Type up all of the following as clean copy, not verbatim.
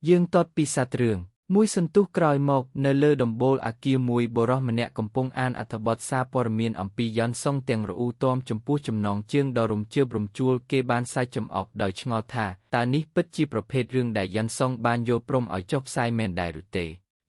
យើងតតពីសាច់រឿងមួយសន្ទុះក្រោយមកនៅលើដំបូលអគារមួយបុរសម្នាក់កំពុងអានអត្ថបទសារព័ត៌មានអំពីយន់សុងទាំងរអ៊ូទាំចំពោះចំណងជើងដ៏រំជើបរំជួលគេបានសើចចំអកដោយឆ្ងល់ថាតើនេះពិតជាប្រភេទរឿងដែលយន់សុងបានយល់ព្រមឲ្យចុះផ្សាយមែនដែរឬទេ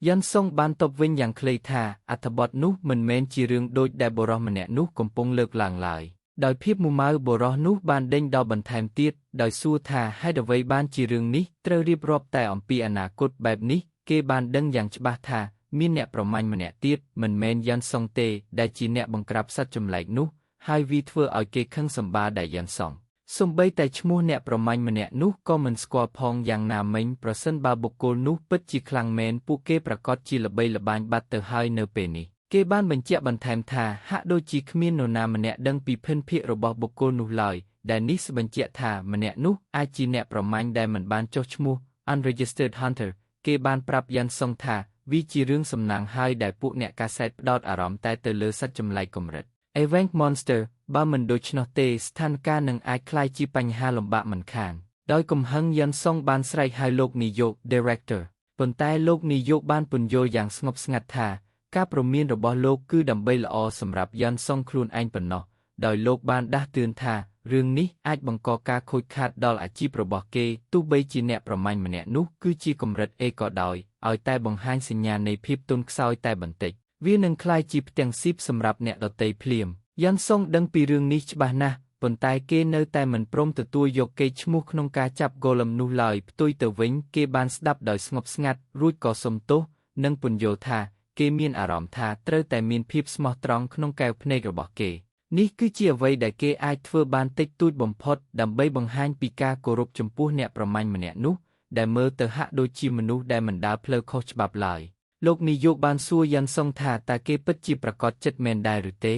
យន់សុងបានតបវិញយ៉ាងខ្លីថាអត្ថបទនោះមិនមែនជារឿងដូចដែលបុរសម្នាក់នោះកំពុងលើកឡើងឡើយដោយភាពមុម៉ៅបុរសនោះបានដេញដោលបន្ថែមទៀតដោយសួរថាហេតុអ្វីបានជារឿងនេះត្រូវរៀបរាប់តែអំពីអនាគតបែបនេះគេបានដឹងយ៉ាងច្បាស់ថាមានអ្នកប្រមាញ់ម្នាក់ទៀតមិនមែនយន់សុងទេដែលជាអ្នកបង្ក្រាបសត្វចម្លែកនោះហើយវាធ្វើឲ្យគេខឹងសម្បាដែលយន់សុងសូម្បីតែឈ្មោះអ្នកប្រមាញ់ម្នាក់នោះក៏មិនស្គាល់ផងយ៉ាងណាមិញប្រសិនបើបុគ្គលនោះពិតជាខ្លាំងមែនពួកគេប្រកាសជាល្បីល្បាញបាត់ទៅហើយនៅពេលនេះគេបានបញ្ជាក់បន្ថែមថាហាក់ដូចជាគ្មាននរណាម្នាក់ដឹងពីភិនភាគរបស់បុគ្គលនោះឡើយដែលនេះបញ្ជាក់ថាម្នាក់នោះអាចជាអ្នកប្រមាញ់ដែលមិនបានចុះឈ្មោះ Unregistered Hunter គេបានប្រាប់យ៉ាន់សុងថាវាជារឿងសំណាងហើយដែលពួកអ្នកកាសែតផ្ដោតអារម្មណ៍តែទៅលើសត្វចម្លែកកម្រិត Event Monster បើមិនដូច្នោះទេស្ថានភាពនឹងអាចក្លាយជាបញ្ហាលំបាកមិនខានដោយកំហឹងយ៉ាន់សុងបានស្រែកហៅលោកនាយក Director ប៉ុន្តែលោកនាយកបានពន្យល់យ៉ាងស្ងប់ស្ងាត់ថាការព្រមានរបស់លោកគឺដើម្បីល្អសម្រាប់យ៉ាន់សុងខ្លួនឯងប៉ុណ្ណោះដោយលោកបានដាស់តឿនថារឿងនេះអាចបង្កការខូចខាតដល់អាជីពរបស់គេទោះបីជាអ្នកប្រមាញ់ម្នាក់នោះគឺជាកម្រិតAក៏ដោយឲ្យតែបង្ហាញសញ្ញានៃភាពទន់ខ្សោយតែបន្តិចវានឹងក្លាយជាផ្ទាំងស៊ីបសម្រាប់អ្នកដទៃភ្លាមយ៉ាន់សុងដឹងពីរឿងនេះច្បាស់ណាស់ប៉ុន្តែគេនៅតែមិនព្រមទទួលយកកេរ្តិ៍ឈ្មោះក្នុងការចាប់ហ្គោលឹមនោះឡើយផ្ទុយទៅវិញគេបានស្ដាប់ដោយស្ងប់ស្ងាត់រួចក៏សុំទោសនិងពន្យល់ថាគេមានអារម្មណ៍ថាត្រូវតែមានភាពស្មោះត្រង់ក្នុងកែវភ្នែករបស់គេនេះគឺជាអ្វីដែលគេអាចធ្វើបានតិចតួចបំផុតដើម្បីបង្ហាញពីការគោរពចំពោះអ្នកប្រមាញ់ម្នាក់នោះដែលមើលទៅហាក់ដូចជាមនុស្សដែលមិនដើរផ្លូវខុសច្បាប់ឡើយលោកនាយកបានសួរយ៉ាន់សុងថាតើគេពិតជាប្រកាសចិត្តមែនដែរឬទេ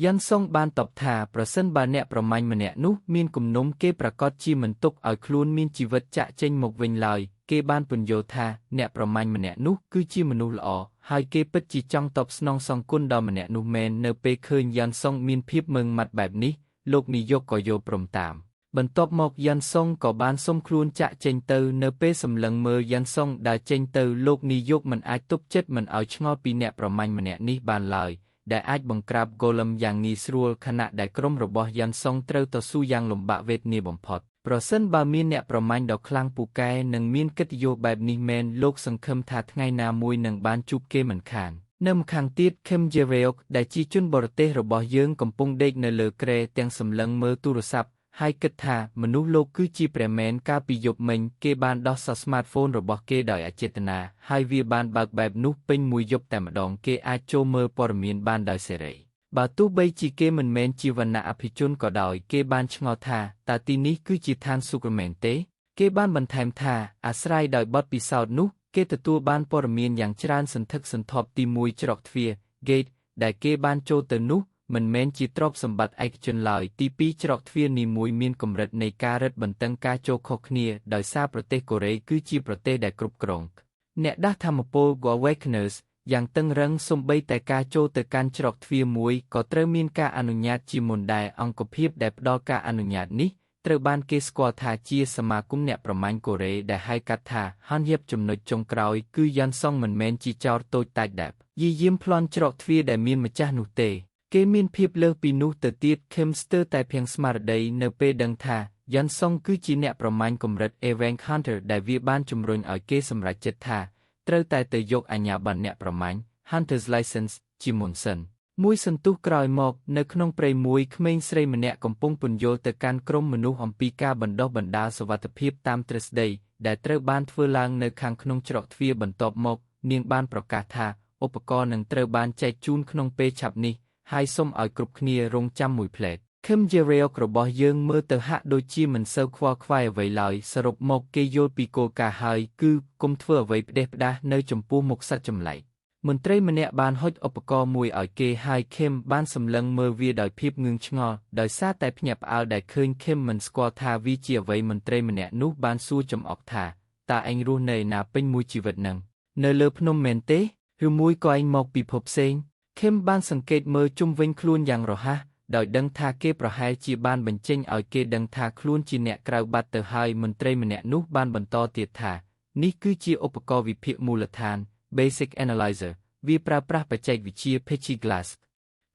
យ៉ាន់សុងបានតបថាប្រសិនបើអ្នកប្រមាញ់ម្នាក់នោះមានគំនុំគេប្រកាសជាមិនទុកឲ្យខ្លួនមានជីវិតចាក់ចេញមកវិញឡើយគេបានពន្យល់ថាអ្នកប្រមាញ់ម្នាក់នោះគឺជាមនុស្សល្អហើយគេពិតជាចង់តបស្នងសងគុណដល់ម្នាក់នោះមែននៅពេលឃើញយ៉ាន់សុងមានភាពម៉ឺងម៉ាត់បែបនេះលោកនាយកក៏យល់ព្រមតាមបន្ទាប់មកយ៉ាន់សុងក៏បានសុំខ្លួនចាក់ចេញទៅនៅពេលសម្លឹងមើលយ៉ាន់សុងដើរចេញទៅលោកនាយកមិនអាចទប់ចិត្តមិនឲ្យឆ្ងល់ពីអ្នកប្រមាញ់ម្នាក់នេះបានឡើយដែលអាចបង្ក្រាបហ្គោលឹមយ៉ាងងាយស្រួលខណៈដែលក្រុមរបស់យ៉ាន់សុងត្រូវតស៊ូយ៉ាងលំបាកវេទនាបំផុតប្រសិនបើមានអ្នកប្រមាញ់ដ៏ខ្លាំងពូកែនិងមានកិត្តិយសបែបនេះមែនលោកសង្ឃឹមថាថ្ងៃណាមួយនឹងបានជួបគេមិនខាននៅម្ខាងទៀត Kim Jae-reok ដែលជាជនបរទេសរបស់យើងកំពុងដេកនៅលើគ្រែទាំងសម្លឹងមើលទូរស័ព្ទហើយគិតថាមនុស្សលោកគឺជាព្រះមែនកាលពីយប់មិញគេបានដោះសោះ smartphone របស់គេដោយអចេតនាហើយវាបានបើកបែបនោះពេញមួយយប់តែម្ដងគេអាចចូលមើលព័ត៌មានបានដោយសេរីបើទោះបីជាគេមិនមែនជាវណ្ណៈអភិជនក៏ដោយគេបានឆ្ងល់ថាតើទីនេះគឺជាឋានសួគ៌មែនទេគេបានបន្ថែមថាអាស្រ័យដោយបទពិសោធន៍នោះគេទទួលបានព័ត៌មានយ៉ាងច្រើនសន្ធឹកសន្ធាប់ទី1ច្រកទ្វារ Gate ដែលគេបានចូលទៅនោះមិនមែនជាទ្រព្យសម្បត្តិឯកជនឡើយទី2ច្រកទ្វារនីមួយមានកម្រិតនៃការរឹតបន្តឹងការចូលខុសគ្នាដោយសារប្រទេសកូរ៉េគឺជាប្រទេសដែលគ្រប់គ្រងអ្នកដាស់ថាមពល Awakeners យ៉ាងតឹងរ៉ឹងសូម្បីតែការចូលទៅកាន់ច្រកទ្វារមួយក៏ត្រូវមានការអនុញ្ញាតជាមុនដែរអង្គភាពដែលផ្ដល់ការអនុញ្ញាតនេះត្រូវបានគេស្គាល់ថាជាសមាគមអ្នកប្រមាញ់កូរ៉េដែលហៅកាត់ថា Hanyep ចំណុចចុងក្រោយគឺយ៉ាន់សុងមិនមែនជាចោរតូចតាចដែលយាមប្លន់ច្រកទ្វារដែលមានម្ចាស់នោះទេគេមានភាពលើសពីនោះទៅទៀត Kim ស្ទើរតែភាំងស្មារតីនៅពេលដឹងថាយ៉ាន់សុងគឺជាអ្នកប្រមាញ់កម្រិត Event Hunter ដែលវាបានជំរុញឲ្យគេសម្រេចចិត្តថាត្រូវតែទៅយកអាជ្ញាប័ណ្ណអ្នកប្រមាញ់ Hunter's License ជាមុនសិនមួយសន្ទុះក្រោយមកនៅក្នុងព្រៃមួយក្មេងស្រីម្នាក់កំពុងពន្យល់ទៅកាន់ក្រុមមនុស្សអំពីការបណ្ដុះបណ្ដាលសុវត្ថិភាពតាមទ្រឹស្ដីដែលត្រូវបានធ្វើឡើងនៅខាងក្នុងច្រកទ្វារបន្ទាប់មកនាងបានប្រកាសថាឧបករណ៍នឹងត្រូវបានចែកជូនក្នុងពេលឆាប់នេះហើយសូមឲ្យគ្រប់គ្នារងចាំមួយផ្លែត Kim Jae-reok របស់យើងមើលទៅហាក់ដូចជាមិនសូវខ្វល់ខ្វាយអ្វីឡើយសរុបមកគេយល់ពីគោលការណ៍ហើយគឺកុំធ្វើអ្វីផ្ដេសផ្ដាសនៅចំពោះមុខសត្វចម្លែកមន្ត្រីម្នាក់បានហុចឧបករណ៍មួយឲ្យគេហើយ Kim បានសម្លឹងមើលវាដោយភាពងឿងឆ្ងល់ដោយសារតែភ្ញាក់ផ្អើលដែលឃើញ Kim មិនស្គាល់ថាវាជាអ្វីមន្ត្រីម្នាក់នោះបានសួរចំអកថាតើឯងរស់នៅណាពេញមួយជីវិតនឹងនៅលើភ្នំមែនទេឬមួយក៏ឯងមកពីភពផ្សេង Kim បានសង្កេតមើលជុំវិញខ្លួនយ៉ាងរហ័សដោយដឹងថាគេប្រហែលជាបានបញ្ចេញឲ្យគេដឹងថាខ្លួនជាអ្នកក្រៅបាត់ទៅហើយមន្ត្រីម្នាក់នោះបានបន្តទៀតថា នេះគឺជាឧបករណ៍វិភាគមូលដ្ឋាន Basic Analyzer វាប្រើប្រាស់បច្ចេកវិទ្យា Plexiglass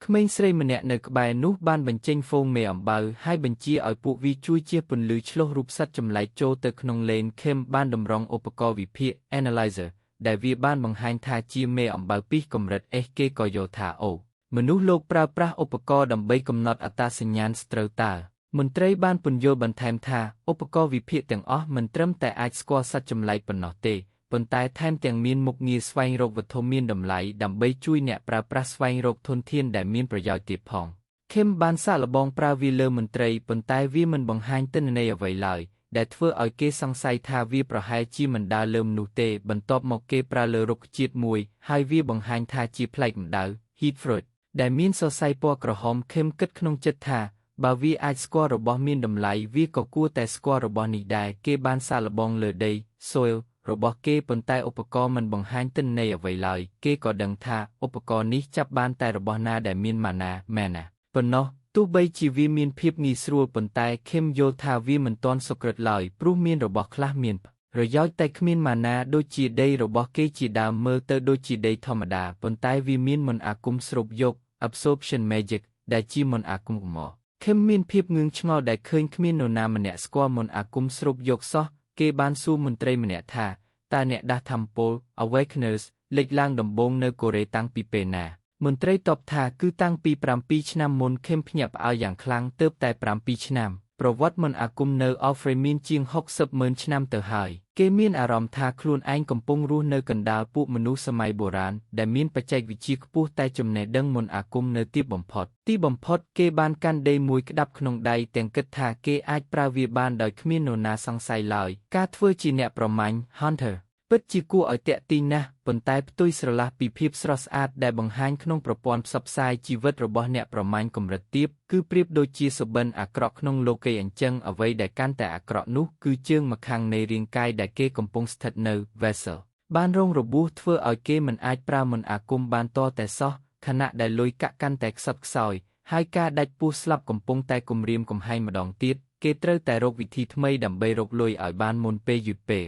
ក្មេងស្រីម្នាក់នៅក្បែរនោះបានបញ្ចេញហ្វូងមេអំបៅហើយបញ្ជាឲ្យពួកវាជួយជះពន្លឺឆ្លុះរូបសត្វចម្លែកចូលទៅក្នុងលេនខេមបានតម្រង់ឧបករណ៍វិភាគ Analyzer ដែលវាបានបង្ហាញថាជាមេអំបៅពីកម្រិត S គេក៏យល់ថាអូមនុស្សលោកប្រើប្រាស់ឧបករណ៍ដើម្បីកំណត់អត្តសញ្ញាណស្ត្រូវតើមន្ត្រីបានពន្យល់បន្ថែមថាឧបករណ៍វិភាគទាំងអស់មិនត្រឹមតែអាចស្គាល់សត្វចម្លែកប៉ុណ្ណោះទេប៉ុន្តែថែមទាំងមានមុខងារស្វែងរកវត្ថុមានតម្លៃដើម្បីជួយអ្នកប្រើប្រាស់ស្វែងរកធនធានដែលមានប្រយោជន៍ទៀតផងខេមបានសាកល្បងប្រើវាលើមន្ត្រីប៉ុន្តែវាមិនបង្ហាញទិន្នន័យអ្វីឡើយដែលធ្វើឲ្យគេសង្ស័យថាវាប្រហែលជាមិនដើរលើមនុស្សទេបន្ទាប់មកគេប្រើលើរុក្ខជាតិមួយហើយវាបង្ហាញថាជាផ្លែកម្ដៅ Heat Fruit ដែលមានសរសៃពណ៌ក្រហមខេមគិតក្នុងចិត្តថាបើវាអាចស្គាល់របស់មានតម្លៃវាក៏គួរតែស្គាល់របស់នេះដែរគេបានសាកល្បងលើដី soil របស់គេប៉ុន្តែឧបករណ៍មិនបង្ហាញទិន្នន័យអ្វីឡើយគេក៏ដឹងថាឧបករណ៍នេះចាប់បានតែរបស់ណាដែលមានម៉ាណាមែនណាប៉ុណ្ណោះទោះបីជាវាមានភាពងាយស្រួលប៉ុន្តែខេមយល់ថាវាមិនទាន់សុក្រិតឡើយព្រោះមានរបស់ខ្លះមានប្រយោជន៍តែគ្មានម៉ាណាដូចជាដីរបស់គេជាដើមមើលទៅដូចជាដីធម្មតាប៉ុន្តែវាមានមន្តអាគមស្រូបយក absorption magic ដែលជាមន្តអាគមមកខេមមានភាពងឿងឆ្ងល់ដែលឃើញគ្មាននរណាម្នាក់ស្គាល់មន្តអាគមស្រូបយកសោះគេបានសួរមន្ត្រីម្នាក់ថាតើអ្នកដាស់ថាមពល Awakeners លេចឡើងដំបូងនៅកូរ៉េតាំងពីពេលណាមន្ត្រីតបថាគឺតាំងពី7ឆ្នាំមុនខេមភ្ញាក់ផ្អើលយ៉ាងខ្លាំងទើបតែ7ឆ្នាំប្រវត្តិមន្តអាគមនៅអូហ្វ្រេមានជាង60,000ឆ្នាំទៅហើយគេមានអារម្មណ៍ថាខ្លួនឯងកំពុងរស់នៅកណ្ដាលពួកមនុស្សសម័យបុរាណដែលមានបច្ចេកវិទ្យាខ្ពស់តែចំណេះដឹងមន្តអាគមនៅទីបំផុតគេបានកាន់ដីមួយក្តាប់ក្នុងដៃទាំងគិតថាគេអាចប្រើវាបានដោយគ្មាននរណាសង្ស័យឡើយការធ្វើជាអ្នកប្រមាញ់ Hunterពិតជាគួរឲ្យទាក់ទាញណាស់ប៉ុន្តែផ្ទុយស្រឡះពីភាពស្រស់ស្អាតដែលបង្ហាញក្នុងប្រព័ន្ធផ្សព្វផ្សាយជីវិតរបស់អ្នកប្រមាញ់កម្រិតទាបគឺប្រៀបដូចជាសុបិនអាក្រក់ក្នុងលោកីអញ្ចឹងអ្វីដែលកាន់តែអាក្រក់នោះគឺជើងម្ខាងនៃរាងកាយដែលគេកំពុងស្ថិតនៅ vessel បានរងរបួសធ្វើឲ្យគេមិនអាចប្រើមន្តអាគមបានតតែសោះខណៈដែលលុយកាក់កាន់តែខ្សត់ខ្សោយហើយការដាច់ពោះស្លាប់កំពុងតែគំរាមកំហែងម្ដងទៀតគេត្រូវតែរកវិធីថ្មីដើម្បីរកលុយឲ្យបានមុនពេលយឺតពេល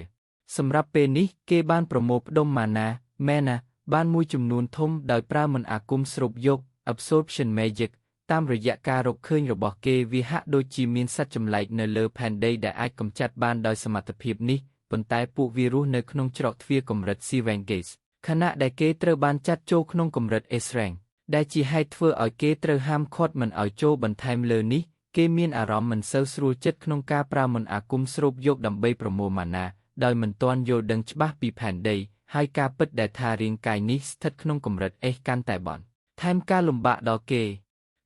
សម្រាប់ពេលនេះគេបានប្រមូលផ្ដុំម៉ាណាមែនណាបានមួយចំនួនធំដោយប្រើមន្តអាគមស្រូបយក absorption magic តាមរយៈការរកឃើញរបស់គេវាហាក់ដូចជាមានសត្វចម្លែកនៅលើផែនដីដែលអាចកម្ចាត់បានដោយសមត្ថភាពនេះប៉ុន្តែពួកវារស់នៅក្នុងច្រកទ្វារកម្រិត Seven Gates ខណៈដែលគេត្រូវបានចាត់ចូលក្នុងកម្រិត S rank ដែលជាហេតុធ្វើឲ្យគេត្រូវហាមឃាត់មិនឲ្យចូលបន្ថែមលើនេះគេមានអារម្មណ៍មិនសូវស្រួលចិត្តក្នុងការប្រើមន្តអាគមស្រូបយកដើម្បីប្រមូលម៉ាណាដោយមិនទាន់យល់ដឹងច្បាស់ពីផែនដីហើយការពិតដែលថារាងកាយនេះស្ថិតក្នុងកម្រិត S កាន់តែបន់ថែមការលំបាកដល់គេ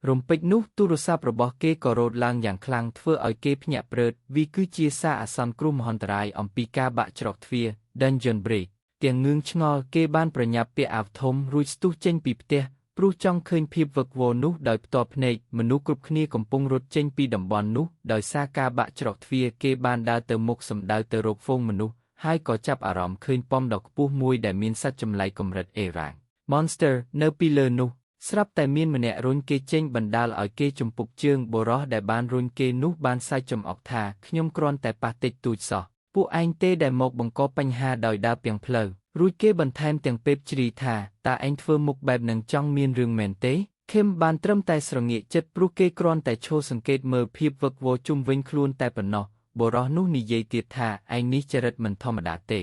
រំពេចនោះទូរស័ព្ទរបស់គេក៏រោទឡើងយ៉ាងខ្លាំងធ្វើឲ្យគេភ្ញាក់ព្រឺតវាគឺជាសារអាសន្នគ្រោះមហន្តរាយអំពីការបាក់ច្រកទ្វារ Dungeon Break ទាំងងឿងឆ្ងល់គេបានប្រញាប់ពាក់អាវធំរួចស្ទុះចេញពីផ្ទះព្រោះចង់ឃើញភាពវឹកវរនោះដោយផ្ទាល់ភ្នែកមនុស្សគ្រប់គ្នាកំពុងរត់ចេញពីតំបន់នោះដោយសារការបាក់ច្រកទ្វារគេបានដើរទៅមុខសម្ដៅទៅរកហ្វូងមនុស្សហើយក៏ចាប់អារម្មណ៍ឃើញប៉មដ៏ខ្ពស់មួយដែលមានសត្វចម្លែកកម្រិត A rank Monster នៅពីលើនោះស្រាប់តែមានម្នាក់រុញគេចេញបណ្ដាលឲ្យគេជំពប់ជើងបុរសដែលបានរុញគេនោះបានសើចចំអកថាខ្ញុំគ្រាន់តែប៉ះតិចតួចសោះពួកឯងទេដែលមកបង្កបញ្ហាដោយដើរពាំងផ្លូវរួចគេបន្ថែមទាំងពេបជ្រីថាតើឯងធ្វើមុខបែបនឹងចង់មានរឿងមែនទេខេមបានត្រឹមតែស្រងាកចិត្តព្រោះគេគ្រាន់តែឈរសង្កេតមើលភាពវឹកវរជុំវិញខ្លួនតែប៉ុណ្ណោះបុរសនោះនិយាយទៀតថាឯងនេះចរិតមិនធម្មតាទេ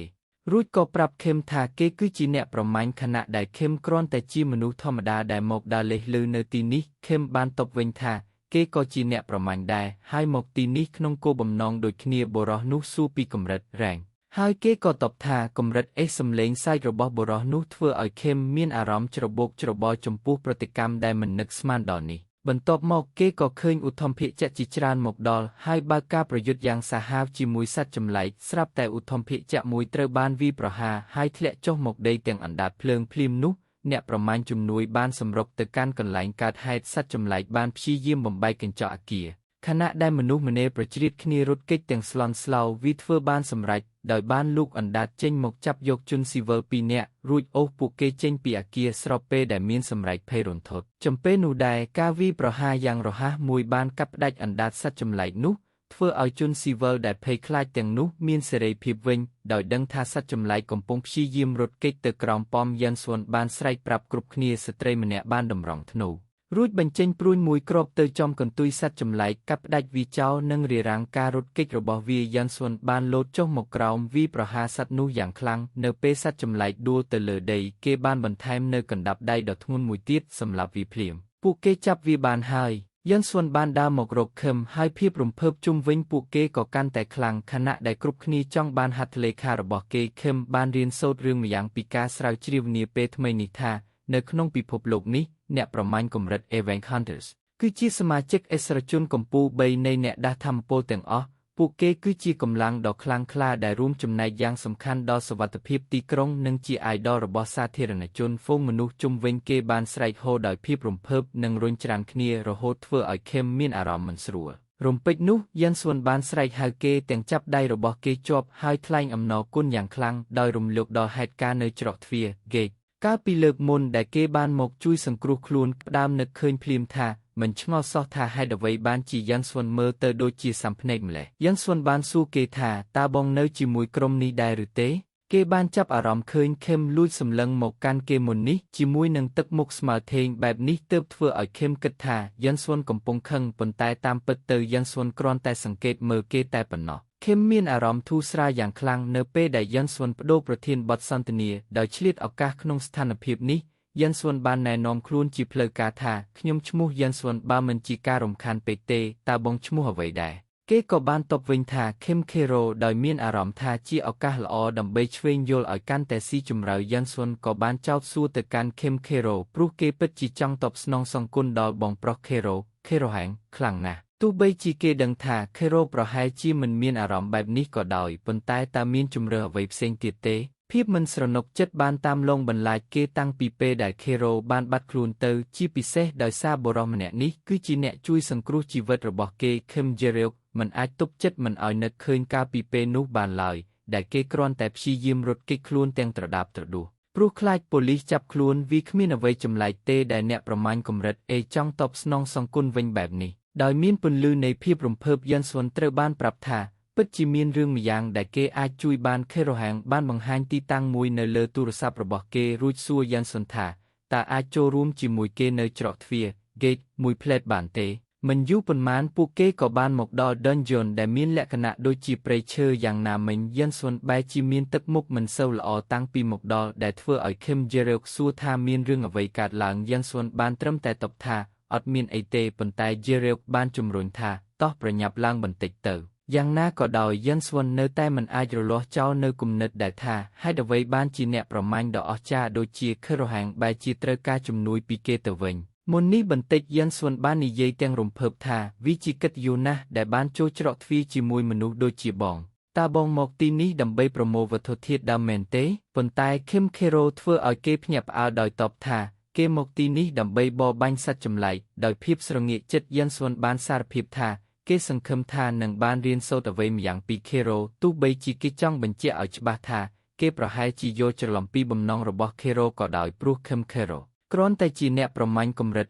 រួចក៏ប្រាប់ខេមថាគេគឺជាអ្នកប្រមាញ់ខណៈដែលខេមគ្រាន់តែជាមនុស្សធម្មតាដែលមកដើរលេសលឺនៅទីនេះខេមបានតបវិញថាគេក៏ជាអ្នកប្រមាញ់ដែរហើយមកទីនេះក្នុងគោលបំណងដូចគ្នាបុរសនោះសួរពីកម្រិតរ៉េងហើយគេក៏តបថាកម្រិត S សំឡេងសើចរបស់បុរសនោះធ្វើឲ្យខេមមានអារម្មណ៍ច្របូកច្របល់ចំពោះប្រតិកម្មដែលមិននឹកស្មានដល់នេះបន្ទាប់មកគេក៏ឃើញឧទ្ធម្ភាគចក្រជាច្រើនមកដល់ហើយបើកការប្រយុទ្ធយ៉ាងសាហាវជាមួយសត្វចម្លែកស្រាប់តែឧទ្ធម្ភាគចក្រមួយត្រូវបានវាយប្រហារហើយធ្លាក់ចុះមកដីទាំងអណ្ដាតភ្លើងភ្លាមនោះអ្នកប្រមាញ់ជំនួយបានសម្រុកទៅកាន់កន្លែងកើតហេតុសត្វចម្លែកបានព្យាយាមបំបែកកញ្ចក់អគារខណៈដែលមនុស្សម្នេរប្រជ្រៀតគ្នារត់គេចទាំងស្លន់ស្លោវាធ្វើបានសម្រេចដោយបានលូកអណ្ដាតចេញមកចាប់យកជនស៊ីវិល2នាក់រួចអូសពួកគេចេញពីអគារស្របពេលដែលមានសម្រែកភ័យរន្ធត់ចំពេលនោះដែរការវាយប្រហារយ៉ាងរហ័សមួយបានកាត់ផ្ដាច់អណ្ដាតសត្វចម្លែកនោះ ធ្វើឲ្យជនស៊ីវិលដែលភ័យខ្លាចទាំងនោះមានសេរីភាពវិញដោយដឹងថាសត្វចម្លែកកំពុងព្យាយាមរត់គេចទៅក្រោមប៉មយ៉ាន់ស៊ុនបានស្រែកប្រាប់គ្រប់គ្នាស្ត្រីម្នាក់បានតម្រង់ធ្នូរួចបញ្ចេញព្រួញមួយគ្រាប់ទៅចំកន្ទុយសត្វចម្លែកកាត់ផ្ដាច់វាចោលនិងរារាំងការរត់គេចរបស់វាយ៉ាន់ស៊ុនបានលោតចុះមកក្រោមវាប្រហារសត្វនោះយ៉ាងខ្លាំងនៅពេលសត្វចម្លែកដួលទៅលើដីគេបានបន្ថែមនៅកណ្ដាប់ដៃដ៏ធ្ងន់មួយទៀតសម្រាប់វាភ្លាមពួកគេចាប់វាបានហើយយ៉ាន់ស៊ុនបានដើរមករកខឹមហើយភាពរំភើបជុំវិញពួកគេក៏កាន់តែខ្លាំងខណៈដែលគ្រប់គ្នាចង់បានហត្ថលេខារបស់គេខឹមបានរៀនសូត្ររឿងម្យ៉ាងពីការស្រាវជ្រាវនាពេលថ្មីនេះថានៅក្នុងពិភពលោកនេះអ្នកប្រមាញ់កម្រិត Event Hunters គឺជាសមាជិកឥស្សរជនកម្ពុជា3នៃអ្នកដាស់ថាមពលទាំងអស់ពួកគេគឺជាកម្លាំងដ៏ខ្លាំងក្លាដែលរួមចំណែកយ៉ាងសំខាន់ដល់សុវត្ថិភាពទីក្រុងនិងជា idol របស់សាធារណជនហ្វូងមនុស្សជុំវិញគេបានស្រែកហូដោយភាពរំភើបនិងរុញច្រានគ្នារហូតធ្វើឲ្យខេមមានអារម្មណ៍មិនស្រួលរំពេចនោះយ៉ាន់ស៊ុនបានស្រែកហៅគេទាំងចាប់ដៃរបស់គេជាប់ហើយថ្លែងអំណរគុណយ៉ាងខ្លាំងដោយរំលឹកដល់ហេតុការណ៍នៅច្រកទ្វារ Gateកាលពីលើកមុនដែលគេបានមកជួយសង្គ្រោះខ្លួនផ្ដើមនឹកឃើញភ្លាមថាមិនឆ្ងល់សោះថាហេតុអ្វីបានជាយ៉ាន់ស៊ុនមើលទៅដូចជាសាំភ្នែកម្លេះយ៉ាន់ស៊ុនបានសួរគេថាតើបងនៅជាមួយក្រុមនេះដែរឬទេគេបានចាប់អារម្មណ៍ឃើញខេមលួចសម្លឹងមកកាន់គេមុននេះជាមួយនឹងទឹកមុខស្មើធេងបែបនេះទើបធ្វើឲ្យខេមគិតថាយ៉ាន់ស៊ុនកំពុងខឹងប៉ុន្តែតាមពិតទៅយ៉ាន់ស៊ុនគ្រាន់តែសង្កេតមើលគេតែប៉ុណ្ណោះខេមមានអារម្មណ៍ធូរស្រាលយ៉ាងខ្លាំងនៅពេលដែលយ៉ាន់ស៊ុនបដូរប្រធានបទសន្ទនាដោយឆ្លៀតឱកាសក្នុងស្ថានភាពនេះយ៉ាន់ស៊ុនបានណែនាំខ្លួនជាផ្លូវការថាខ្ញុំឈ្មោះយ៉ាន់ស៊ុនបើមិនជាការរំខានពេកទេតើបងឈ្មោះអ្វីដែរគេក៏បានតបវិញថាខេមខេរ៉ូដោយមានអារម្មណ៍ថាជាឱកាសល្អដើម្បីឆ្វេងយល់ឲ្យកាន់តែស៊ីជម្រៅយ៉ាន់ស៊ុនក៏បានចោទសួរទៅកាន់ខេមខេរ៉ូព្រោះគេពិតជាចង់តបស្នងសងគុណដល់បងប្រុសខេរ៉ូហាងខ្លាំងណាស់ទោះបីជាគេដឹងថាខេរ៉ូប្រហែលជាមិនមានអារម្មណ៍បែបនេះក៏ដោយប៉ុន្តែតើមានជំរឿអ្វីផ្សេងទៀតទេភាពមិនស្រណុកចិត្តបានតាមលងបន្លាចគេតាំងពីពេលដែលខេរ៉ូបានបាត់ខ្លួនទៅជាពិសេសដោយសារបុរសម្នាក់នេះគឺជាអ្នកជួយសង្គ្រោះជីវិតរបស់គេខឹមជេរ៉ូមិនអាចទប់ចិត្តមិនឲ្យនឹកឃើញកាលពីពេលនោះបានឡើយដែលគេគ្រាន់តែព្យាយាមរត់គេចខ្លួនទាំងត្រដាបត្រដួសព្រោះខ្លាចប៉ូលីសចាប់ខ្លួនវាគ្មានអ្វីចម្លែកទេដែលអ្នកប្រមាញ់កម្រិតចង់តបស្នងសងគុណវិញបែបនេះដោយមានពន្លឺនៃភាពរំភើបយ៉ាន់ស៊ុនត្រូវបានប្រាប់ថាពិតជាមានរឿងម្យ៉ាងដែលគេអាចជួយបានខេរ៉ូហាងបានបង្ហាញទីតាំងមួយនៅលើទូរស័ព្ទរបស់គេរួចសួរយ៉ាន់ស៊ុនថាតើអាចចូលរួមជាមួយគេនៅច្រកទ្វារ Gate មួយផ្លេតបានទេមិនយូរប៉ុន្មានពួកគេក៏បានមកដល់ Dungeon ដែលមានលក្ខណៈដូចជាព្រៃឈើយ៉ាងណាមិញយ៉ាន់ស៊ុនបែរជាមានទឹកមុខមិនសូវល្អតាំងពីមកដល់ដែលធ្វើឲ្យខឹមជេរ៉ូសួរថាមានរឿងអ្វីកើតឡើងយ៉ាន់ស៊ុនបានត្រឹមតែតបថាអត់មានអីទេប៉ុន្តែជេរ៉ូបានជំរុញថាតោះប្រញាប់ឡើងបន្តិចទៅយ៉ាងណាក៏ដោយយ៉ាន់ស៊ុននៅតែមិនអាចរលាស់ចោលនៅគំនិតដែលថាហេតុអ្វីបានជាអ្នកប្រមាញ់ដ៏អស្ចារ្យដូចជាខេរ៉ូហាងបែរជាត្រូវការជំនួយពីគេទៅវិញមុននេះបន្តិចយ៉ាន់ស៊ុនបាននិយាយទាំងរំភើបថាវាជាកិត្តិយសណាស់ដែលបានចូលច្រកទ្វារជាមួយមនុស្សដូចជាបងតើបងមកទីនេះដើម្បីប្រមូលវត្ថុធាតុដើមមែនទេប៉ុន្តែខឹមខេរ៉ូធ្វើឲ្យគេភ្ញាក់ផ្អើលដោយតបថាគេមកទីនេះដើម្បីបរបាញ់សត្វចម្លែកដោយភាពស្រងាកចិត្តយ៉ាន់ស៊ុនបានសារភាពថាគេសង្ឃឹមថានឹងបានរៀនសូត្រអ្វីម្យ៉ាងពីខេរ៉ូទោះបីជាគេចង់បញ្ជាក់ឲ្យច្បាស់ថាគេប្រហែលជាយល់ច្រឡំពីបំណងរបស់ខេរ៉ូក៏ដោយព្រោះខឹមខេរ៉ូគ្រាន់តែជាអ្នកប្រមាញ់កម្រិត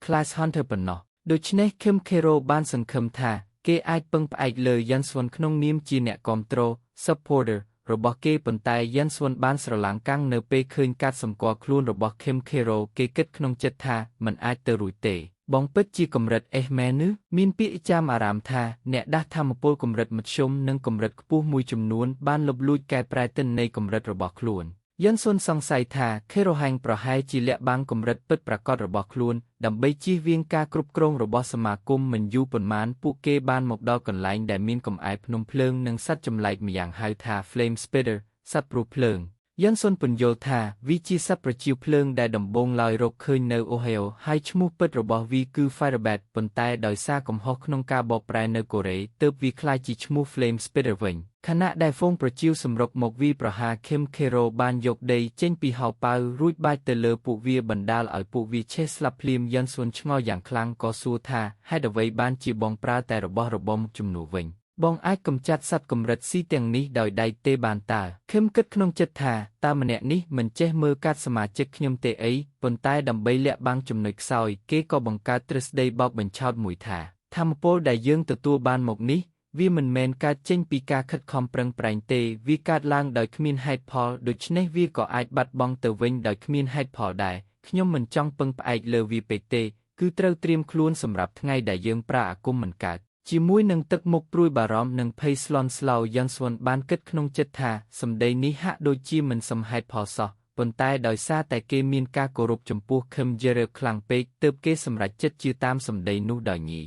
Class Hunter ប៉ុណ្ណោះដូច្នេះខឹមខេរ៉ូបានសង្ឃឹមថាគេអាចពឹងផ្អែកលើយ៉ាន់ស៊ុនក្នុងនាមជាអ្នកគាំទ្រ supporter របស់គេប៉ុន្តែយ៉ាន់ស៊ុនបានស្រឡាំងកាំងនៅពេលឃើញការសម្គាល់ខ្លួនរបស់ខឹមខេរ៉ូគេគិតក្នុងចិត្តថាមិនអាចទៅរួចទេបងពិតជាកម្រិតមែនឬមានពាក្យចាំអារ៉ាមថាអ្នកដាស់ធម្មពលកម្រិតមធ្យមនិងកម្រិតខ្ពស់មួយចំនួនបានលបលួចកែប្រែទិន្នន័យកម្រិតរបស់ខ្លួនយ៉ាន់ស៊ុនសង្ស័យថាខេរ៉ូហាងប្រហែលជាលាក់បាំងកម្រិតពិតប្រាកដរបស់ខ្លួនដើម្បីជៀសវាងការគ្រប់គ្រងរបស់សមាគមមិនយូរប៉ុន្មានពួកគេបានមកដល់កន្លែងដែលមានកំអែលភ្នំភ្លើងនិងសត្វចម្លែកម្យ៉ាងហៅថា Flame Spitter សត្វព្រោះភ្លើងយ៉ាន់ស៊ុនពន្យល់ថាវាជាសត្វប្រជាភ្លើងដែលដំបូងឡើយរកឃើញនៅ Ohio ហើយឈ្មោះពិតរបស់វាគឺ Firebat ប៉ុន្តែដោយសារកំហុសក្នុងការបកប្រែនៅកូរ៉េទើបវាក្លាយជាឈ្មោះ Flame Spitter វិញខណៈដែលហ្វូងប្រជៀវសម្រុកមកវាប្រហារខឹមខេរ៉ូបានយកដីចេញពីហោប៉ៅរួចបាចទៅលើពួកវាបណ្ដាលឲ្យពួកវាឆេះស្លាប់ភ្លាមយ៉ាន់ស៊ុនឆ្ងល់យ៉ាងខ្លាំងក៏សួរថាហេតុអ្វីបានជាបងប្រើតែរបស់របរជំនួសវិញបងអាចកម្ចាត់សត្វកម្រិតស៊ីទាំងនេះដោយដៃទេបានតើខឹមគិតក្នុងចិត្តថាតើម្នាក់នេះមិនចេះមើលកាត់សមាជិកខ្ញុំទេអីប៉ុន្តែដើម្បីលាក់បាំងចំណុចខ្សោយគេក៏បង្កើតទ្រឹស្ដីបោកបញ្ឆោតមួយថាធម្មពលដែលយើងទទួលបានមកនេះ វាមិនមែនកើតចេញពីការខិតខំប្រឹងប្រែងទេវាកើតឡើងដោយគ្មានហេតុផលដូច្នេះវាក៏អាចបាត់បង់ទៅវិញដោយគ្មានហេតុផលដែរខ្ញុំមិនចង់ពឹងផ្អែកលើវាពេកទេគឺត្រូវត្រៀមខ្លួនសម្រាប់ថ្ងៃដែលយើងប្រាអាគមមិនកើតជាមួយនឹងទឹកមុខព្រួយបារម្ភនិងភ័យស្លន់ស្លោយ៉ាន់ស្វុនបានគិតក្នុងចិត្តថាសម្ដីនេះហាក់ដូចជាមិនសមហេតុផលសោះប៉ុន្តែដោយសារតែគេមានការគោរពចំពោះខឹមយេរ៉េបខ្លាំងពេកទើបគេសម្រេចចិត្តជឿតាមសម្ដីនោះដោយញី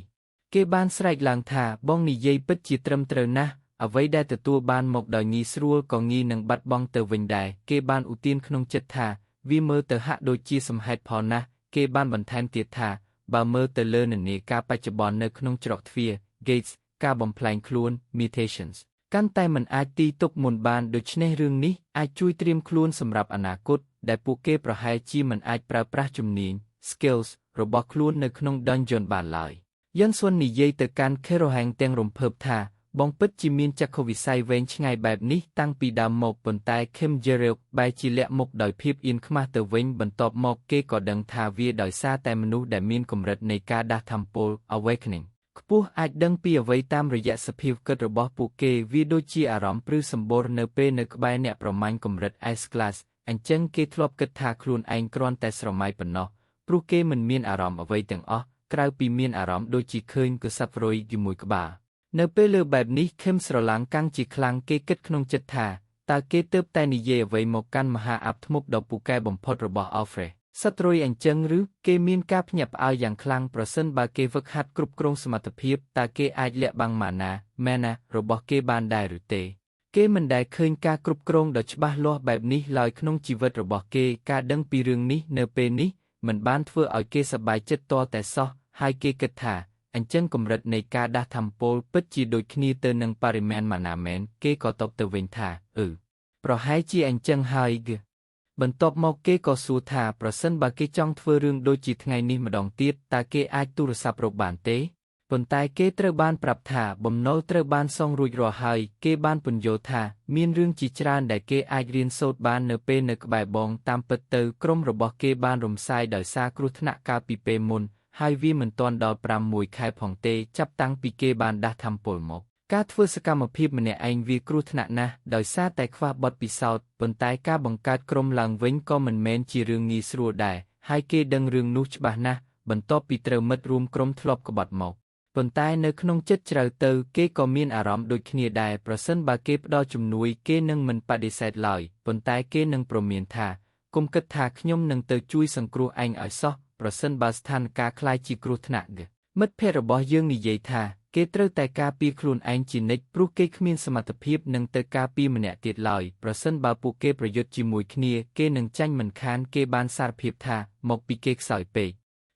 គេបានស្រែកឡើងថាបងនិយាយពិតជាត្រឹមត្រូវណាស់អ្វីដែលទទួលបានមកដោយងាយស្រួលក៏ងាយនឹងបាត់បង់ទៅវិញដែរគេបានឧទានក្នុងចិត្តថាវាមើលទៅហាក់ដូចជាសមហេតុផលណាស់គេបានបន្ថែមទៀតថាបើមើលទៅលើនានាការបច្ចុប្បន្ននៅក្នុងច្រកទ្វារ Gates ការបំផ្លែងខ្លួន mutations កាន់តែមិនអាចទីទុកមុនបានដូច្នេះរឿងនេះអាចជួយត្រៀមខ្លួនសម្រាប់អនាគតដែលពួកគេប្រហែលជាមិនអាចប្រើប្រាស់ជំនាញ skills របស់ខ្លួននៅក្នុង dungeon បានឡើយយិនស៊ុននិយាយទៅកាន់ Kerohang ទាំងរំភើបថាបងពិតជាមានចក្ខុវិស័យវែងឆ្ងាយបែបនេះតាំងពីដើមមកប៉ុន្តែ Kim Jerel បែរជាលាក់មុខដោយភាពអៀនខ្មាសទៅវិញបន្ទាប់មកគេក៏ដឹងថាវាដោយសារតែមនុស្សដែលមានកម្រិតនៃការដាស់ថាមពល awakening ខ្ពស់អាចដឹងពីអ្វីតាមរយៈសភាពគិតរបស់ពួកគេវាដូចជាអារម្មណ៍ព្រឺសម្បូរនៅពេលនៅក្បែរអ្នកប្រមាញ់កម្រិត S class អញ្ចឹងគេធ្លាប់គិតថាខ្លួនឯងគ្រាន់តែស្រមៃប៉ុណ្ណោះព្រោះគេមិនមានអារម្មណ៍អ្វីទាំងអស់ក្រៅពីមានអារម្មណ៍ដូចជាឃើញកសត្វរុយជាមួយក្បាលនៅពេលលើបែបនេះខឹមស្រឡាំងកាំងជាខ្លាំងគេគិតក្នុងចិត្តថាតើគេទើបតែនិយាយអ្វីមកកាន់មហាអាប់ធ្មប់ដ៏ពូកែបំផុតរបស់ Alfred សត្វរុយអញ្ចឹងឬគេមានការភ្ញាក់ផ្អើលយ៉ាងខ្លាំងប្រសិនបើគេវឹកហាត់គ្រប់គ្រងសមត្ថភាពតើគេអាចលាក់បាំងម៉ាណារបស់គេបានដែរឬទេគេមិនដែលឃើញការគ្រប់គ្រងដ៏ច្បាស់លាស់បែបនេះឡើយក្នុងជីវិតរបស់គេការដឹងពីរឿងនេះនៅពេលនេះមិនបានធ្វើឲ្យគេសប្បាយចិត្តទាល់តែសោះហើយគេគិតថាអញ្ចឹងកម្រិតនៃការដាស់ថាមពលពិតជាដូចគ្នាទៅនឹងបរិមាណម៉ាណាមែនគេក៏តបទៅវិញថាប្រហែលជាអញ្ចឹងហើយបន្ទាប់មកគេក៏សួរថាប្រសិនបើគេចង់ធ្វើរឿងដូចជាថ្ងៃនេះម្ដងទៀតតើគេអាចទូរស័ព្ទរកបានទេប៉ុន្តែគេត្រូវបានប្រាប់ថាបំណុលត្រូវបានសងរួចរាល់ហើយគេបានពន្យល់ថាមានរឿងជាច្រើនដែលគេអាចរៀនសូត្របាននៅពេលនៅក្បែរបងតាមពិតទៅក្រុមរបស់គេបានរំសាយដោយសារគ្រោះថ្នាក់កាលពីពេលមុនហើយវាមិនទាន់ដល់6 ខែផងទេចាប់តាំងពីគេបានដាស់ថាមពលមកការធ្វើសកម្មភាពម្នាក់ឯងវាគ្រោះថ្នាក់ណាស់ដោយសារតែខ្វះបទពិសោធន៍ប៉ុន្តែការបង្កើតក្រុមឡើងវិញក៏មិនមែនជារឿងងាយស្រួលដែរហើយគេដឹងរឿងនោះច្បាស់ណាស់បន្ទាប់ពីត្រូវមិត្តរួមក្រុមធ្លាប់ក្បត់មកប៉ុន្តែនៅក្នុងចិត្តជ្រៅទៅគេក៏មានអារម្មណ៍ដូចគ្នាដែរប្រសិនបើគេផ្ដល់ជំនួយគេនឹងមិនបដិសេធឡើយប៉ុន្តែគេនឹងព្រមានថាកុំគិតថាខ្ញុំនឹងទៅជួយសង្គ្រោះឯងឲ្យសោះប្រសិនបើស្ថានភាពคล้ายជាគ្រោះថ្នាក់មិត្តភ័ក្តិរបស់យើងនិយាយថាគេត្រូវតែការពារខ្លួនឯងជានិច្ចព្រោះគេគ្មានសមត្ថភាពនឹងទៅការពារម្នាក់ទៀតឡើយប្រសិនបើពួកគេប្រយុទ្ធជាមួយគ្នាគេនឹងចាញ់មិនខានគេបានសារភាពថាមកពីគេខ្សោយពេក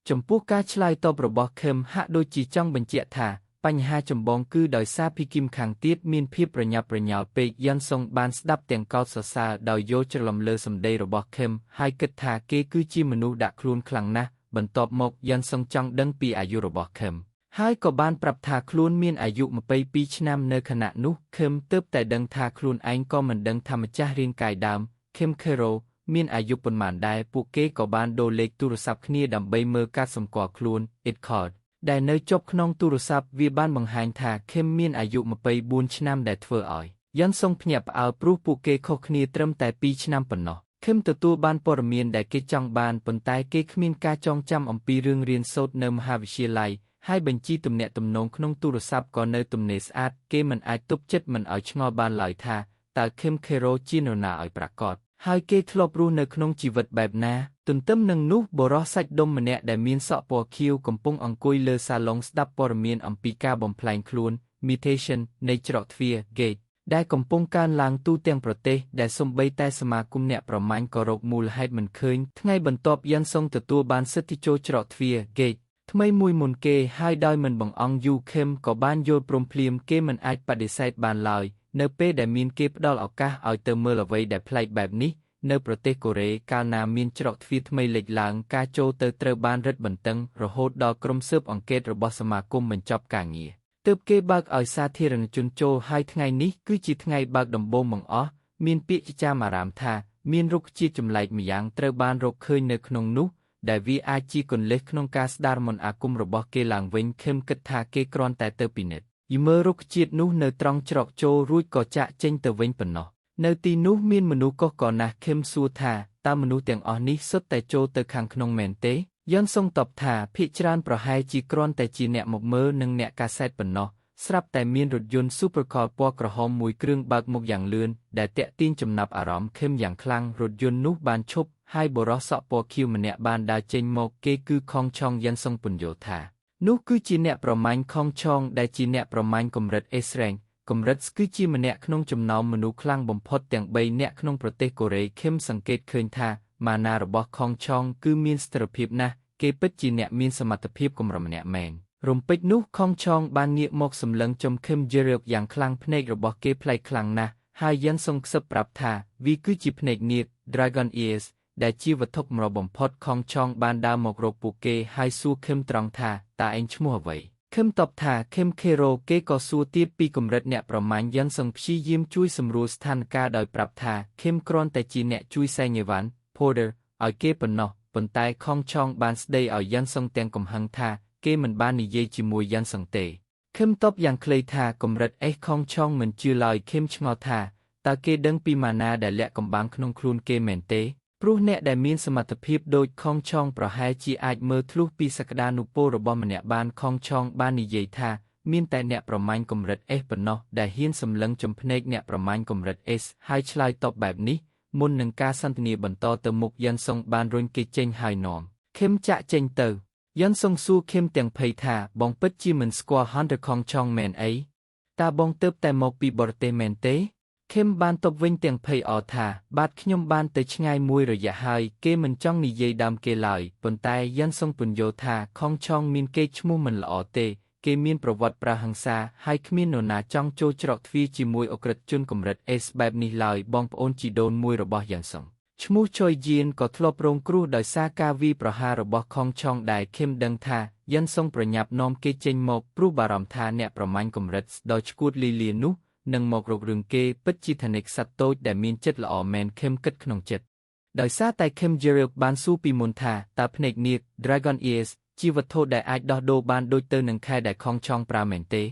ចំពោះការឆ្លើយតបរបស់ខឹមហាក់ដូចជាចង់បញ្ជាក់ថាបញ្ហាចម្បងគឺដោយសារភីគីមខាងទៀតមានភាពប្រញាប់ប្រញាល់ពេកយ៉ាន់សុងបានស្ដាប់ទាំងកោតសរសើរដោយយល់ច្រឡំលើសម្ដីរបស់ខឹមហើយគិតថាគេគឺជាមនុស្សដាក់ខ្លួនខ្លាំងណាស់បន្ទាប់មកយ៉ាន់សុងចង់ដឹងពីអាយុរបស់ខឹមហើយក៏បានប្រាប់ថាខ្លួនមានអាយុ22ឆ្នាំនៅខណៈនោះខឹមទើបតែដឹងថាខ្លួនឯងក៏មិនដឹងថាម្ចាស់រាងកាយដើមខឹមខេរ៉ូមានអាយុប៉ុន្មានដែរពួកគេក៏បានដូរលេខទូរស័ព្ទគ្នាដើម្បីមើលការសម្គាល់ខ្លួន It card ដែលនៅជាប់ក្នុងទូរស័ព្ទវាបានបង្ហាញថាខឹមមានអាយុ24ឆ្នាំដែលធ្វើឲ្យយ៉ាន់សុងភ្ញាក់ផ្អើលព្រោះពួកគេខុសគ្នាត្រឹមតែ2ឆ្នាំប៉ុណ្ណោះខឹមទទួលបានព័ត៌មានដែលគេចង់បានប៉ុន្តែគេគ្មានការចងចាំអំពីរឿងរៀនសូត្រនៅមហាវិទ្យាល័យហើយបញ្ជីទំនាក់ទំនងក្នុងទូរស័ព្ទក៏នៅទំនេរស្អាតគេមិនអាចទប់ចិត្តមិនឲ្យឆ្ងល់បានឡើយថាតើខឹមខេរ៉ូជានរណាឲ្យប្រាកដហើយគេធ្លាប់រស់នៅក្នុងជីវិតបែបណាទន្ទឹមនឹងនោះបុរសសាច់ដុំម្នាក់ដែលមានសក់ពណ៌ខៀវកំពុងអង្គុយលើសាឡុងស្ដាប់ព័ត៌មានអំពីការបំផ្លែងខ្លួន mutation នៃច្រកទ្វារ Gate ដែលកំពុងកើនឡើងទូទាំងប្រទេសដែលសូម្បីតែសមាគមអ្នកប្រមាញ់ក៏រកមូលហេតុមិនឃើញថ្ងៃបន្ទាប់យ៉ាន់សុងទទួលបានសិទ្ធិចូលច្រកទ្វារ Gate ថ្មីមួយមុនគេហើយដោយមិនបង្អង់យូខឹមក៏បានយល់ព្រមភ្លាមគេមិនអាចបដិសេធបានឡើយនៅពេលដែលមានគេផ្ដល់ឱកាសឲ្យទៅមើលអ្វីដែលប្លែកបែបនេះនៅប្រទេសកូរ៉េកាលណាមានច្រកទ្វារថ្មីលេចឡើងការចូលទៅត្រូវបានរឹតបន្តឹងរហូតដល់ក្រុមស៊ើបអង្កេតរបស់សមាគមបញ្ចប់ការងារទើបគេបើកឲ្យសាធារណជនចូលហើយថ្ងៃនេះគឺជាថ្ងៃបើកដំបូងបង្អស់មានពាក្យចចាមអារាមថាមានរុក្ខជាតិចម្លែកម្យ៉ាងត្រូវបានរកឃើញនៅក្នុងនោះដែលវាអាចជាគន្លឹះក្នុងការស្ដារមន្តអាគមរបស់គេឡើងវិញខឹមគិតថាគេគ្រាន់តែទៅពិនិត្យ យីមើលរុក្ខជាតិនោះនៅត្រង់ច្រកចូលរួចក៏ចាក់ចេញទៅវិញប៉ុណ្ណោះនៅទីនោះមានមនុស្សកុះក៏ណាស់ខឹមសួរថាតើមនុស្សទាំងអស់នេះសុទ្ធតែចូលទៅខាងក្នុងមែនទេយន់សុងតបថាភាគច្រើនប្រហែលជាគ្រាន់តែជាអ្នកមកមើលនិងអ្នកកាសែតប៉ុណ្ណោះស្រាប់តែមានរថយន្ត Supercar ពណ៌ក្រហមមួយគ្រឿងបើកមុខយ៉ាងលឿនដែលទាក់ទាញចំណាប់អារម្មណ៍ខឹមយ៉ាងខ្លាំងរថយន្តនោះបានឈប់ហើយបុរសសក់ពណ៌ខៀវម្នាក់បានដើរចេញមកគេគឺខងឆងយន់សុងពន្យល់ថានោះគឺជាអ្នកប្រមាញ់ខងឆងដែលជាអ្នកប្រមាញ់កម្រិត S rank កម្រិត S គឺជាម្នាក់ក្នុងចំណោមមនុស្សខ្លាំងបំផុតទាំង3នាក់ក្នុងប្រទេសកូរ៉េខឹមសង្កេតឃើញថាម៉ាណារបស់ខងឆងគឺមានស្ថិរភាពណាស់គេពិតជាអ្នកមានសមត្ថភាពកម្រិតម្នាក់មែនរំពេចនោះខងឆងបានងាកមកសម្លឹងចំខឹមជឿរកយ៉ាងខ្លាំងភ្នែករបស់គេប្លែកខ្លាំងណាស់ហើយយន់សុងខ្សឹបប្រាប់ថាវាគឺជាភ្នែកនាគ Dragon Ears ដែលជាវត្ថុកម្របំផុតខងឆងបានដើរមករកពួកគេហើយសួរខឹមត្រង់ថាតើឯងឈ្មោះអ្វីខឹមតបថាខឹមខេរ៉ូគេក៏សួរទៀតពីកម្រិតអ្នកប្រមាញ់យន់សុងព្យាយាមជួយសម្រួលស្ថានភាពដោយប្រាប់ថាខឹមគ្រាន់តែជាអ្នកជួយសែងអីវ៉ាន់ Porter ឲ្យគេប៉ុណ្ណោះប៉ុន្តែខងឆងបានស្ដីឲ្យយន់សុងទាំងកំហឹងថាគេមិនបាននិយាយជាមួយយន់សុងទេខឹមតបយ៉ាងខ្លីថាកម្រិតអេសខងឆងមិនជឿឡើយខឹមឆ្ងល់ថាតើគេដឹងពីម៉ាណាដែលលាក់កំបាំងក្នុងខ្លួនគេមែនទេព្រោះអ្នកដែលមានសមត្ថភាពដូចខងឆងប្រហែលជាអាចមើលធ្លុះពីសក្តានុពលរបស់ម្នាក់បានខងឆងបាននិយាយថាមានតែអ្នកប្រមាញ់កម្រិត S ប៉ុណ្ណោះដែលហ៊ានសម្លឹងចំភ្នែកអ្នកប្រមាញ់កម្រិត S ហើយឆ្លើយតបបែបនេះមុននឹងការសន្ទនាបន្តទៅមុខយន់សុងបានរុញគេចេញហើយនាំខឹមចាក់ចេញទៅយន់សុងសួរខឹមទាំងភ័យថាបងពិតជាមិនស្គាល់ Hunter ខងឆងមែនអីតើបងទៅតែមកពីបរទេសមែនទេខឹមបានតបវិញទាំងភ័យអរថាបាទខ្ញុំបានទៅឆ្ងាយមួយរយៈហើយគេមិនចង់និយាយដើមគេឡើយប៉ុន្តែយន់សុងពន្យល់ថាខងឆងមានកេរ្តិ៍ឈ្មោះមិនល្អទេគេមានប្រវត្តិប្រើហិង្សាហើយគ្មាននរណាចង់ចូលច្រកទ្វារជាមួយអក្រិតជនកម្រិត S បែបនេះឡើយបងប្អូនជីដូនមួយរបស់យន់សុងឈ្មោះចុយយៀនក៏ធ្លាប់រងគ្រោះដោយសារការវាយប្រហាររបស់ខងឆងដែរខឹមដឹងថាយន់សុងប្រញាប់នាំគេចេញមកព្រោះបារម្ភថាអ្នកប្រមាញ់កម្រិតដោយឈួតលីលានោះនឹងមករករឿងគេពិតជាថនិកសត្វតូចដែលមានចិត្តល្អមែនខឹមគិតក្នុងចិត្តដោយសារតែខឹមជឿរកបានសួរពីមុនថាតើភ្នែកនាគ Dragon Ears ជាវត្ថុដែលអាចដោះដូរបានដូចទៅនឹងខែដែលខងឆងប្រើមែនទេ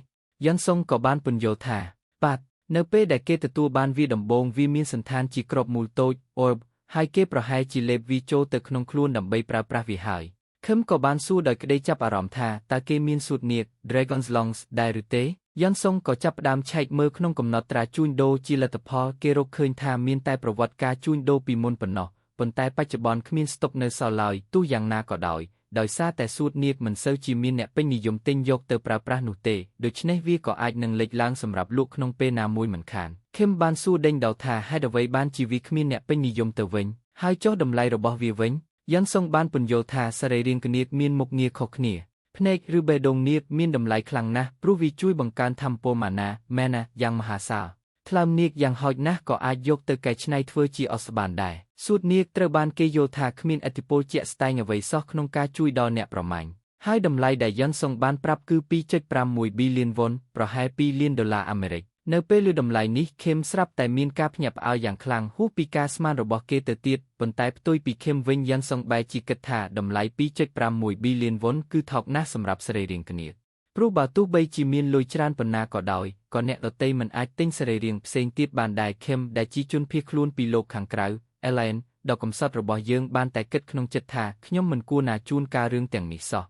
យន់សុងក៏បានពន្យល់ថាបាទនៅពេលដែលគេទទួលបានវាដំបូងវាមានសន្តានជាក្របមូលតូច orb ហើយគេប្រហែលជាលេបវាចូលទៅក្នុងខ្លួនដើម្បីប្រើប្រាស់វាហើយខឹមក៏បានសួរដោយក្តីចាប់អារម្មណ៍ថាតើគេមានសួតនាគ Dragon's Lungs ដែរឬទេយន់សុងក៏ចាប់ផ្ដើមឆែកមើលក្នុងកំណត់ត្រាជួញដូរជាលទ្ធផលគេរកឃើញថាមានតែប្រវត្តិការជួញដូរពីមុនប៉ុណ្ណោះប៉ុន្តែបច្ចុប្បន្នគ្មានស្តុកនៅសល់ឡើយទោះយ៉ាងណាក៏ដោយសារតែសួតនាគមិនសូវជាមានអ្នកពេញនិយមទិញយកទៅប្រើប្រាស់នោះទេដូច្នេះវាក៏អាចនឹងលេចឡើងសម្រាប់លក់ក្នុងពេលណាមួយមិនខានខឹមបានសួរដេញដោលថាហេតុអ្វីបានជាវាគ្មានអ្នកពេញនិយមទៅវិញហើយចុះតម្លៃរបស់វាវិញយន់សុងបានពន្យល់ថាសរីរាង្គនាគមានមុខងារខុសគ្នាភ្នែកឬបេះដូងនាគមានតម្លៃខ្លាំងណាស់ព្រោះវាជួយបង្កើនថាមពលម៉ាណាមែនយ៉ាងមហាសាលថ្លើមនាគយ៉ាងហោចណាស់ក៏អាចយកទៅកែច្នៃធ្វើជាអុសបានដែរសួតនាគត្រូវបានគេយល់ថាគ្មានឥទ្ធិពលជាក់ស្ដែងអ្វីសោះក្នុងការជួយដល់អ្នកប្រមាញ់ហើយតម្លៃដែលយន់សុងបានប្រាប់គឺ 2.51 ប៊ីលានវ៉ុនប្រហែល$2លានអាមេរិកនៅពេលលើតម្លៃនេះខឹមស្រាប់តែមានការភ្ញាក់ផ្អើលយ៉ាងខ្លាំងហួសពីការស្មានរបស់គេទៅទៀតប៉ុន្តែផ្ទុយពីខឹមវិញយន់សុងបែរជាគិតថាតម្លៃ 2.51 ប៊ីលានវ៉ុនគឺថោកណាស់សម្រាប់សរីរាង្គនាគព្រោះបើទោះបីជាមានលុយច្រើនប៉ុណ្ណាក៏ដោយក៏អ្នកដទៃមិនអាចទិញសរីរាង្គផ្សេងទៀតបានដែរខឹមដែលជាជនភៀសខ្លួនពីលោកខាងក្រៅ Ellen ដ៏កំសត់របស់យើងបានតែគិតក្នុងចិត្តថាខ្ញុំមិនគួរណាជួនកាលរឿងទាំងនេះសោះ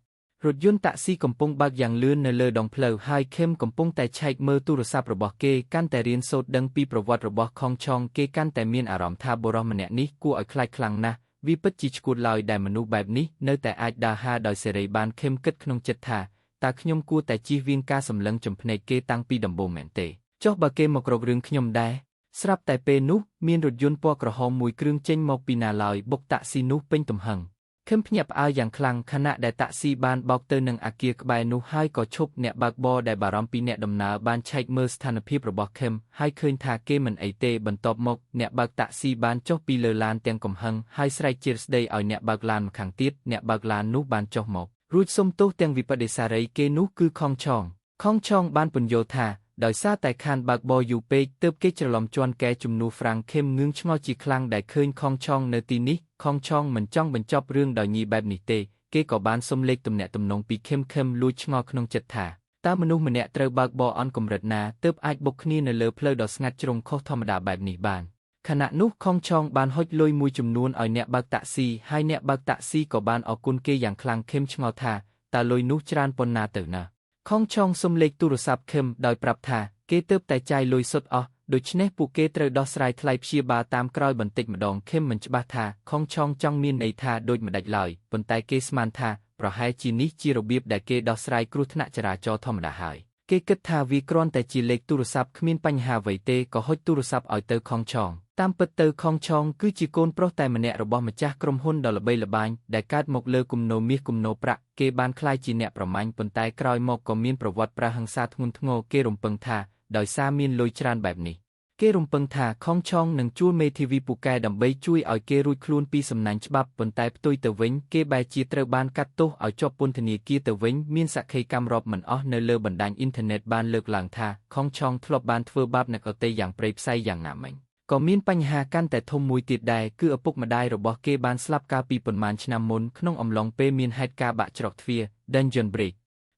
រថយន្តតាក់ស៊ីកំពុងបើកយ៉ាងលឿននៅលើដងផ្លូវហើយខឹមកំពុងតែឆែកមើលទូរស័ព្ទរបស់គេកាន់តែរៀនសូត្រដឹងពីប្រវត្តិរបស់ខងឆងគេកាន់តែមានអារម្មណ៍ថាបុរសម្នាក់នេះគួរឲ្យខ្លាចខ្លាំងណាស់វាពិតជាឈួតឡើយដែលមនុស្សបែបនេះនៅតែអាចដើរហើរដោយសេរីបានខឹមគិតក្នុងចិត្តថាតើខ្ញុំគួរតែជៀសវាងការសម្លឹងចំភ្នែកគេតាំងពីដំបូងមែនទេចុះបើគេមករករឿងខ្ញុំដែរស្រាប់តែពេលនោះមានរថយន្តពណ៌ក្រហមមួយគ្រឿងចេញមកពីណាឡើយបុកតាក់ស៊ីនោះពេញទំហឹងខឹមភ្ញាក់ផ្អើលយ៉ាងខ្លាំងខណៈដែលតាក់ស៊ីបានបោកទៅនឹងអគារក្បែរនោះហើយក៏ឈប់អ្នកបើកបរដែលបារម្ភពីអ្នកដំណើរបានឆែកមើលស្ថានភាពរបស់ខឹមហើយឃើញថាគេមិនអីទេបន្ទាប់មកអ្នកបើកតាក់ស៊ីបានចុះពីលើឡានទាំងកំហឹងហើយស្រែកជាស្ដីឲ្យអ្នកបើកឡានម្ខាងទៀតអ្នកបើកឡាននោះបានចុះមករួចសុំទោសទាំងវិបដិសារីគេនោះគឺខងឆងបានពន្យល់ថាដោយសារតែខានបើកបរយូរពេកទើបគេច្រឡំជាន់កែជំនួសហ្វ្រាំងខឹមងឿងឆ្ងល់ជាខ្លាំងដែលឃើញខងឆងនៅទីនេះខងឆងមិនចង់បញ្ចប់រឿងដោយញីបែបនេះទេគេក៏បានសុំលេខទំនាក់ទំនងពីខឹមលួចឆ្ងល់ក្នុងចិត្តថា តើមនុស្សម្នាក់ត្រូវបើកបរអន់កម្រិតណាទើបអាចបុកគ្នានៅលើផ្លូវដ៏ស្ងាត់ជ្រុងខុសធម្មតាបែបនេះបានខណៈនោះខុងឆងបានហុចលុយមួយចំនួនឲ្យអ្នកបើកតាក់ស៊ីហើយអ្នកបើកតាក់ស៊ីក៏បានអរគុណគេយ៉ាងខ្លាំងខឹមឆ្ងល់ថាតើលុយនោះច្រើនប៉ុណ្ណាទៅណាខុងឆងសុំលេខទូរស័ព្ទខឹមដោយប្រាប់ថាគេទើបតែចាយលុយសុទ្ធអស់ដូច្នេះពួកគេត្រូវដោះស្រាយថ្លៃព្យាបាលតាមក្រោយបន្តិចម្ដងខឹមមិនច្បាស់ថាខុងឆងចង់មានន័យថាដូចម្ដេចឡើយប៉ុន្តែគេស្មានថាប្រហែលជានេះជារបៀបដែលគេដោះស្រាយគ្រោះថ្នាក់ចរាចរណ៍ធម្មតាហើយគេគិតថាវាគ្រាន់តែជាលេខទូរស័ព្ទគ្មានបញ្ហាអ្វីទេក៏ហុចទូរស័ព្ទឲ្យទៅខុងឆងតាមពិតទៅខុងឆងគឺជាកូនប្រុសតែម្នាក់របស់ម្ចាស់ក្រុមហ៊ុនដ៏ល្បីល្បាញដែលកើតមកលើគំនោមាសគំនោប្រាក់គេបានក្លាយជាអ្នកប្រមាញ់ប៉ុន្តែក្រោយមកក៏មានប្រវត្តិប្រើហិង្សាធ្ងន់ធ្ងរគេរំពឹងថាដោយសារមានលុយច្រើនបែបនេះគេរំពឹងថាខុងឆងនឹងជួលមេធាវីពូកែដើម្បីជួយឲ្យគេរួចខ្លួនពីសំណាញ់ច្បាប់ប៉ុន្តែផ្ទុយទៅវិញគេបែរជាត្រូវបានកាត់ទោសឲ្យជាប់ពន្ធនាគារទៅវិញមានសក្ខីកម្មរាប់មិនអស់នៅលើបណ្ដាញអ៊ីនធឺណិតបានលើកឡើងថាខុងឆងធ្លាប់បានធ្វើបាបអ្នកដទៃយ៉ាងព្រៃផ្សៃយ៉ាងណាមិញក៏មានបញ្ហាកាន់តែធំមួយទៀតដែរគឺឪពុកម្ដាយរបស់គេបានស្លាប់កាលពីប៉ុន្មានឆ្នាំមុនក្នុងអំឡុងពេលមានហេតុការណ៍បាក់ច្រកទ្វារ Dungeon Break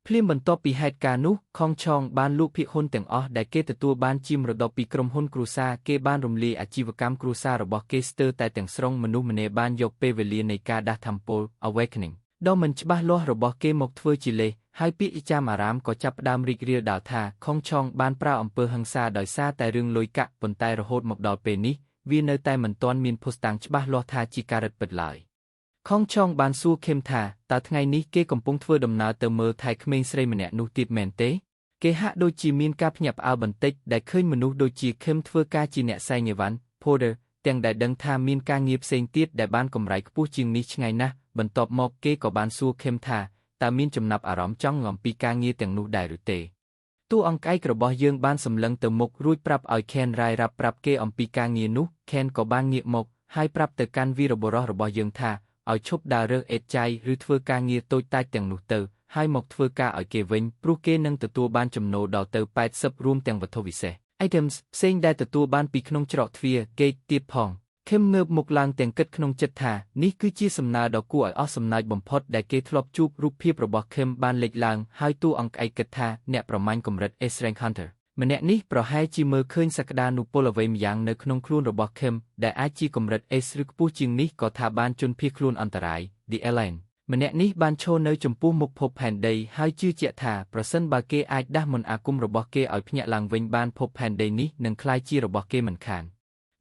ភ្លាមបន្ទាប់ពីហេតុការណ៍នោះខុងឆងបានលក់ភាគហ៊ុនទាំងអស់ដែលគេទទួលបានជាមរតកពីក្រុមហ៊ុនគ្រួសារគេបានរំលាយអាជីវកម្មគ្រួសាររបស់គេស្ទើរតែទាំងស្រុងមនុស្សម្នាបានយកពេលវេលានៃការដាស់ថាមពល Awakening ដ៏មិនច្បាស់លាស់របស់គេមកធ្វើជាលេសហើយពាក្យចាមអារាមក៏ចាប់ផ្ដើមរីករាលដាលថាខុងឆងបានប្រើអំពើហិង្សាដោយសារតែរឿងលុយកាក់ប៉ុន្តែរហូតមកដល់ពេលនេះវានៅតែមិនទាន់មានភស្តុតាងច្បាស់លាស់ថាជាការរឹតពិតឡើយខុងឆងបានសួរខេមថាតើថ្ងៃនេះគេកំពុងធ្វើដំណើរទៅមើលថៃក្មេងស្រីម្នាក់នោះទៀតមែនទេគេហាក់ដូចជាមានការភ្ញាក់ផ្អើលបន្តិចដែលឃើញមនុស្សដូចជាខេមធ្វើការជាអ្នកសែងអីវ៉ាន់ Porter ទាំងដែលដឹងថាមានការងារផ្សេងទៀតដែលបានកម្រៃខ្ពស់ជាងនេះឆ្ងាយណាស់បន្ទាប់មកគេក៏បានសួរខេមថាតើមានចំណាប់អារម្មណ៍ចង់អំពីការងារទាំងនោះដែរឬទេតួអង្គឯករបស់យើងបានសម្លឹងទៅមុខរួចប្រាប់ឲ្យខេនរាយរាប់ប្រាប់គេអំពីការងារនោះខេនក៏បានងាកមកហើយប្រាប់ទៅកាន់វីរបុរសរបស់យើងថាឲ្យឈប់ដើររើសអេតចៃឬធ្វើការងារតូចតាចទាំងនោះទៅហើយមកធ្វើការឲ្យគេវិញព្រោះគេនឹងទទួលបានចំណូលដល់ទៅ80រួមទាំងវត្ថុពិសេស items ផ្សេងដែលទទួលបានពីក្នុងច្រកទ្វារ gate ទៀតផងខេមងើបមុខឡើងទាំងគិតក្នុងចិត្តថានេះគឺជាសំណើដ៏គួរឲ្យអស់សំណើចបំផុតដែលគេធ្លាប់ជួបរូបភាពរបស់ខេមបានលេចឡើងហើយតួអង្គឯកគិតថាអ្នកប្រមាញ់កម្រិត S Rank Hunter ម្នាក់នេះប្រហែលជាមើលឃើញសក្តានុពលអ្វីម្យ៉ាងនៅក្នុងខ្លួនរបស់ខេមដែលអាចជាកម្រិត S ឬខ្ពស់ជាងនេះក៏ថាបានជន់ភៀសខ្លួនអន្តរាយ The Alien ម្នាក់នេះបានឈរនៅចំពោះមុខភពផែនដីហើយជឿជាក់ថាប្រសិនបើគេអាចដាស់មន្តអាគមរបស់គេឲ្យភ្ញាក់ឡើងវិញបានភពផែនដីនេះនឹងក្លាយជារបស់គេមិនខាន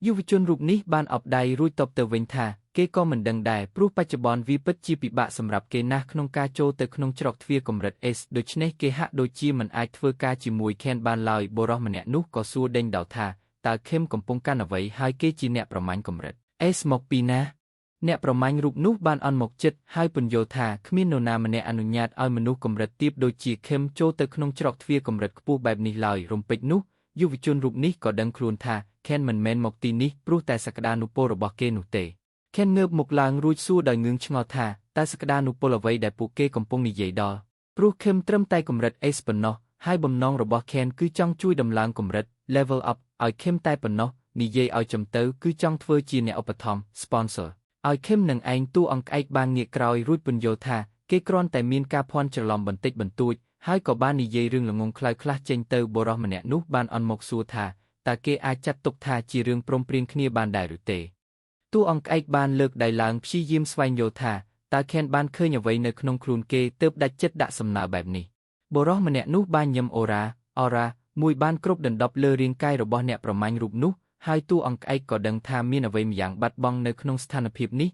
យុវជនរូបនេះបានអបដៃរួចតបទៅវិញថាគេក៏មិនដឹងដែរព្រោះបច្ចុប្បន្នវាពិតជាពិបាកសម្រាប់គេណាស់ក្នុងការចូលទៅក្នុងច្រកទ្វារកម្រិត S ដូច្នេះគេហាក់ដូចជាមិនអាចធ្វើការជាមួយខេនបានឡើយបុរសម្នាក់នោះក៏សួរដេញដោលថាតើខេមកំពុងកាន់អ្វីហើយគេជាអ្នកប្រមាញ់កម្រិត S មកពីណាអ្នកប្រមាញ់រូបនោះបានអន់មកចិត្តហើយពន្យល់ថាគ្មាននរណាម្នាក់អនុញ្ញាតឲ្យមនុស្សកម្រិតទាបដូចជាខេមចូលទៅក្នុងច្រកទ្វារកម្រិតខ្ពស់បែបនេះឡើយរំពេចនោះយុវជនរូបនេះក៏ដឹងខ្លួនថាខេនមិនមែនមកទីនេះព្រោះតែសក្តានុពលរបស់គេនោះទេខេនងើបមុខឡើងរួចសួរដោយងឿងឆ្ងល់ថាតើសក្តានុពលអ្វីដែលពួកគេកំពុងនិយាយដល់ព្រោះខេមត្រឹមតែកម្រិត S ប៉ុណ្ណោះហើយបំណងរបស់ខេនគឺចង់ជួយដំឡើងកម្រិត level up ឲ្យខេមតែប៉ុណ្ណោះនិយាយឲ្យចំទៅគឺចង់ធ្វើជាអ្នកឧបត្ថម្ភ sponsor ឲ្យខេមនឹងឯងតួអង្គឯកបានងាកក្រោយរួចពន្យល់ថាគេគ្រាន់តែមានការភ័ន្តច្រឡំបន្តិចបន្តួចហើយក៏បាននិយាយរឿងល្ងងខ្លៅខ្លះចេញទៅបុរសម្នាក់នោះបានអន់មកសួរថាតើគេអាចចាត់ទុកថាជារឿងព្រមព្រៀងគ្នាបានដែរឬទេតួអង្គឯកបានលើកដៃឡើងព្យាយាមស្វែងយល់ថាតើខេនបានឃើញអ្វីនៅក្នុងខ្លួនគេទើបដាច់ចិត្តដាក់សំណើបែបនេះបុរសម្នាក់នោះបានញឹមអូរ៉ាមួយបានគ្រប់ដណ្ដប់លើរាងកាយរបស់អ្នកប្រមាញ់រូបនោះហើយតួអង្គឯកក៏ដឹងថាមានអ្វីម្យ៉ាងបាត់បង់នៅក្នុងស្ថានភាពនេះ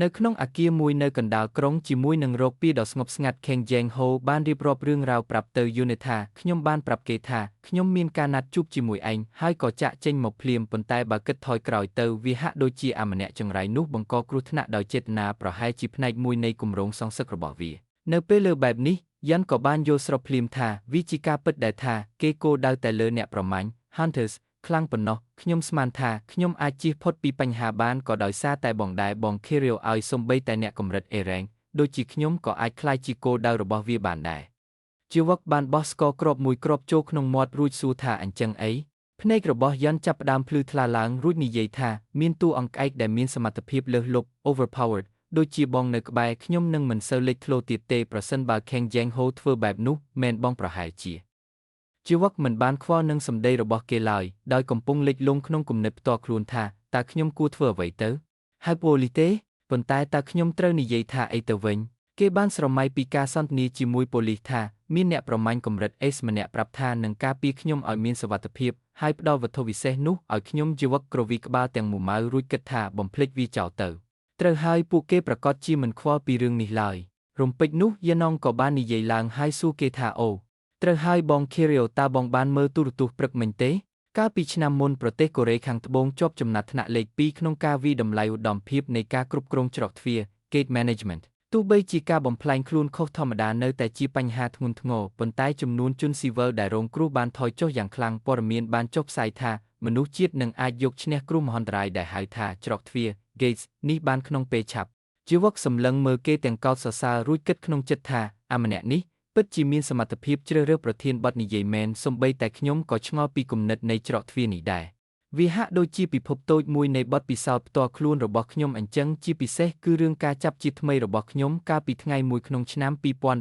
នៅក្នុងអគារមួយនៅកណ្ដាលក្រុងជាមួយនឹងរោគពីដ៏ស្ងប់ស្ងាត់ខេងយ៉េងហូបានរៀបរាប់រឿងរ៉ាវប្រាប់ទៅយូនេថាខ្ញុំបានប្រាប់គេថាខ្ញុំមានការណាត់ជួបជាមួយឯងហើយក៏ចាក់ចេញមកភ្លាមប៉ុន្តែបើគិតថយក្រោយទៅវាហាក់ដូចជាអាម្នាក់ចង្រៃនោះបង្កគ្រោះថ្នាក់ដោយចេតនាប្រហែលជាផ្នែកមួយនៃគម្រោងសងសឹករបស់វានៅពេលលើបែបនេះយ៉ាន់ក៏បានយល់ស្របភ្លាមថាវាជាការពិតដែលថាគេគោលដៅតែលើអ្នកប្រមាញ់ Huntersខ្លាំងប៉ុណ្ណោះខ្ញុំស្មានថាខ្ញុំអាចជៀសផុតពីបញ្ហាបានក៏ដោយសារតែបងដែរបងខេរីលឲ្យសំបីតែអ្នកកម្រិត A rank ដូចជាខ្ញុំក៏អាចក្លាយជាគោលដៅរបស់វាបានដែរជីវកបានបោះស្ករគ្រាប់មួយគ្រាប់ចូលក្នុងមាត់រួចសួរថាអញ្ចឹងអីភ្នែករបស់យ៉ាន់ចាប់ផ្ដើមភ្លឺថ្លាឡើងរួចនិយាយថាមានតួអង្គឯកដែលមានសមត្ថភាពលើសលប់ overpowered ដូចជាបងនៅក្បែរខ្ញុំនឹងមិនសូវលេចធ្លោទៀតទេប្រសិនបើខេងយ៉េងហូធ្វើបែបនោះមែនបងប្រហែលជាវឹកមិនបានខ្វល់នឹងសម្ដីរបស់គេឡើយដោយកំពុងលិចលង់ក្នុងគំនិតផ្ទាល់ខ្លួនថាតើខ្ញុំគួរធ្វើអ្វីទៅហើយប៉ូលីសទេប៉ុន្តែតើខ្ញុំត្រូវនិយាយថាអីទៅវិញគេបានស្រមៃពីការសន្ទនាជាមួយប៉ូលីសថាមានអ្នកប្រមាញ់កម្រិត S ម្នាក់ប្រាប់ថានឹងការពារខ្ញុំឲ្យមានសុវត្ថិភាពហើយផ្ដល់វត្ថុពិសេសនោះឲ្យខ្ញុំជាវឹកក្រវីក្បាលទាំងមួយម៉ៅរួចគិតថាបំភ្លេចវាចោលទៅត្រូវហើយពួកគេប្រកាសជាមិនខ្វល់ពីរឿងនេះឡើយរំពេចនោះយាណងក៏បាននិយាយឡើងហើយសួរគេថាអូត្រូវហើយបងខេរីអូតើបងបានមើលទូរទស្សន៍ព្រឹកមិញទេកាលពីឆ្នាំមុនប្រទេសកូរ៉េខាងត្បូងជាប់ចំណាត់ថ្នាក់លេខ2ក្នុងការវិតម្លៃឧត្តមភាពនៃការគ្រប់គ្រងច្រកទ្វារ Gate Management ទោះបីជាការបំផ្លាញខ្លួនខុសធម្មតានៅតែជាបញ្ហាធ្ងន់ធ្ងរប៉ុន្តែចំនួនជនស៊ីវិលដែលរងគ្រោះបានថយចុះយ៉ាងខ្លាំងព័ត៌មានបានចុះផ្សាយថាមនុស្សជាតិនឹងអាចយកឈ្នះគ្រោះមហន្តរាយដែលហៅថាច្រកទ្វារ Gates នេះបានក្នុងពេលឆាប់ជាវឹកសម្លឹងមើលគេទាំងកោតសរសើររួចគិតក្នុងចិត្តថាម្នាក់នេះពិតជាមានសមត្ថភាពជ្រើសរើសប្រធានបទនិយាយមែនសូម្បីតែខ្ញុំក៏ឆ្ងល់ពីគំនិតនៃច្រកទ្វារនេះដែរវាហាក់ដូចជាពិភពតូចមួយនៃបទពិសោធន៍ផ្ទាល់ខ្លួនរបស់ខ្ញុំអញ្ចឹងជាពិសេសគឺរឿងការចាប់ជាថ្មីរបស់ខ្ញុំកាលពីថ្ងៃមួយក្នុងឆ្នាំ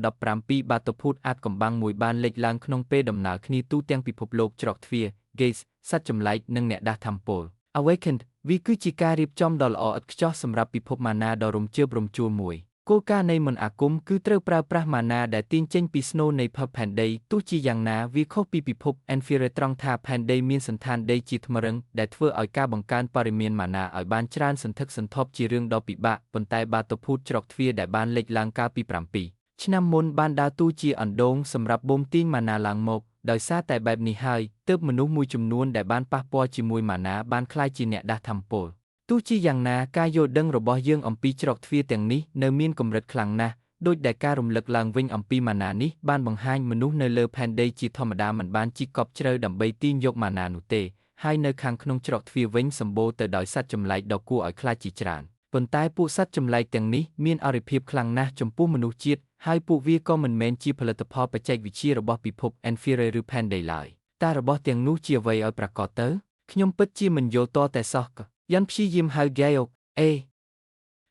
2017ពីបាតុភូតអាថ៌កំបាំងមួយបានលេចឡើងក្នុងពេលដំណើរគ្នាទូទាំងពិភពលោកច្រកទ្វារ Gates សត្វចម្លែកនិងអ្នកដាស់ថាមពល Awakened វាគឺជាការរៀបចំដ៏ល្អឥតខ្ចោះសម្រាប់ពិភពម៉ាណាដ៏រំជើបរំជួលមួយគោលការណ៍នៃមន្តអាគមគឺត្រូវប្រើប្រាស់ម៉ាណាដែលទាញចេញពីស្នូលនៃផែនដីទោះជាយ៉ាងណាវាខុសពីពិភព Inferior ត្រង់ថាផែនដីមានសន្តានដីជាថ្មរឹងដែលធ្វើឲ្យការបង្កើនបរិមាណម៉ាណាឲ្យបានច្រើនសន្ធឹកសន្ធាប់ជារឿងដ៏ពិបាកប៉ុន្តែបាតុភូតច្រកទ្វារដែលបានលេចឡើងកាលពី7ឆ្នាំមុនបានដើរតួជាអណ្ដូងសម្រាប់បូមទាញម៉ាណាឡើងមកដោយសារតែបែបនេះហើយទើបមនុស្សមួយចំនួនដែលបានប៉ះពាល់ជាមួយម៉ាណាបានក្លាយជាអ្នកដាស់ថាមពលទោះជាយ៉ាងណាការយល់ដឹងរបស់យើងអំពីច្រកទ្វារទាំងនេះនៅមានកម្រិតខ្លាំងណាស់ដូចដែលការរំលឹកឡើងវិញអំពីម៉ាណានេះបានបង្ហាញមនុស្សនៅលើផែនដីជាធម្មតាមិនបានជីកកប់ជ្រៅដើម្បីទាញយកម៉ាណានោះទេហើយនៅខាងក្នុងច្រកទ្វារវិញសម្បូរទៅដោយសត្វចម្លែកដ៏គួរឲ្យខ្លាចជាច្រើនប៉ុន្តែពួកសត្វចម្លែកទាំងនេះមានអរិភាពខ្លាំងណាស់ចំពោះមនុស្សជាតិហើយពួកវាក៏មិនមែនជាផលិតផលបច្ចេកវិទ្យារបស់ពិភព Inferior ឬផែនដីឡើយតែរបស់ទាំងនោះជាអ្វីឲ្យប្រកបទៅខ្ញុំពិតជាមិនយល់តតែសោះយ៉ាន់ព្យាយាមហៅហ្គែអូ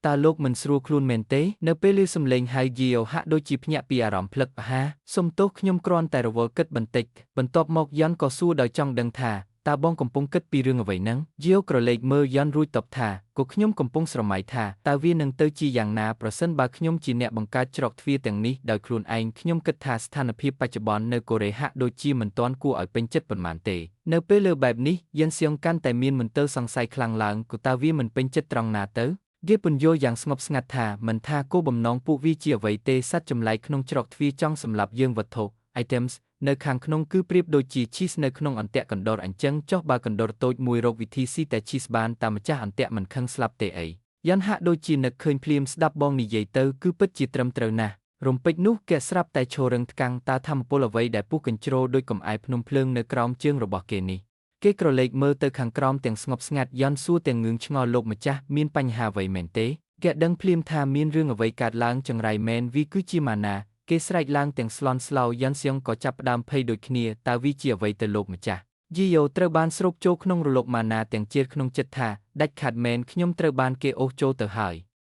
តើលោកមិនស្រួលខ្លួនមែនទេនៅពេលឮសំឡេងហៅហ្គីអូហាក់ដូចជាភ្ញាក់ពីអារម្មណ៍ភ្លឹកផ្ហាសុំទោសខ្ញុំគ្រាន់តែរវល់គិតបន្តិចបន្ទាប់មកយ៉ាន់ក៏សួរដោយចង់ដឹងថាតើបងកំពុងគិតពីរឿងអ្វីហ្នឹងហ្គីអូក្រឡេកមើលយ៉ាន់រួចតបថាក៏ខ្ញុំកំពុងស្រមៃថាតើវានឹងទៅជាយ៉ាងណាប្រសិនបើខ្ញុំជាអ្នកបង្កើតច្រកទ្វារទាំងនេះដោយខ្លួនឯងខ្ញុំគិតថាស្ថានភាពបច្ចុប្បន្ននៅកូរ៉េហាក់ដូចជាមិនទាន់គួរឲ្យពេញចិត្តប៉ុន្មានទេនៅពេលលើបែបនេះយិនសៀងកាន់តែមានមន្ទិលសង្ស័យខ្លាំងឡើងក៏តើវាមិនពេញចិត្តត្រង់ណាទៅគេពន្យល់យ៉ាងស្ងប់ស្ងាត់ថាមិនថាគោលបំណងពួកវាជាអ្វីទេសត្វចម្លែកក្នុងច្រកទ្វារចង់សម្លាប់យើងវត្ថុ items នៅខាងក្នុងគឺប្រៀបដូចជា cheese នៅក្នុងអន្ទាក់កណ្ដុរអញ្ចឹងចុះបើកណ្ដុរតូចមួយរកវិធីស៊ីតែ cheese បានតែម្ចាស់អន្ទាក់មិនខឹងស្លាប់ទេអីយ៉ាន់ហាក់ដូចជានឹកឃើញភ្លាមស្ដាប់បងនិយាយទៅគឺពិតជាត្រឹមត្រូវណាស់រំពេចនោះគេស្រាប់តែឈររឹងថ្កាំងតើធម្មពលអ្វីដែលពុះកញ្ជ្រោលដូចកំអែភ្នំភ្លើងនៅក្រោមជើងរបស់គេនេះគេក្រឡេកមើលទៅខាងក្រោមទាំងស្ងប់ស្ងាត់យ៉ាន់សួរទាំងងឿងឆ្ងល់លោកម្ចាស់មានបញ្ហាអ្វីមែនទេគេដឹងភ្លាមថាមានរឿងអ្វីកើតឡើងចង្រៃមែនវាគឺជាម៉ាណាគេស្រែកឡើងទាំងស្លន់ស្លោយ៉ាន់សៀងក៏ចាប់ផ្ដើមភ័យដូចគ្នាតើវាជាអ្វីទៅលោកម្ចាស់យីយ៉ូត្រូវបានស្រូបចូលក្នុងរលកម៉ាណាទាំងជាតិក្នុងចិត្តថាដាច់ខាតមែនខ្ញុំត្រូវបានគេអូសចូលទៅហើយ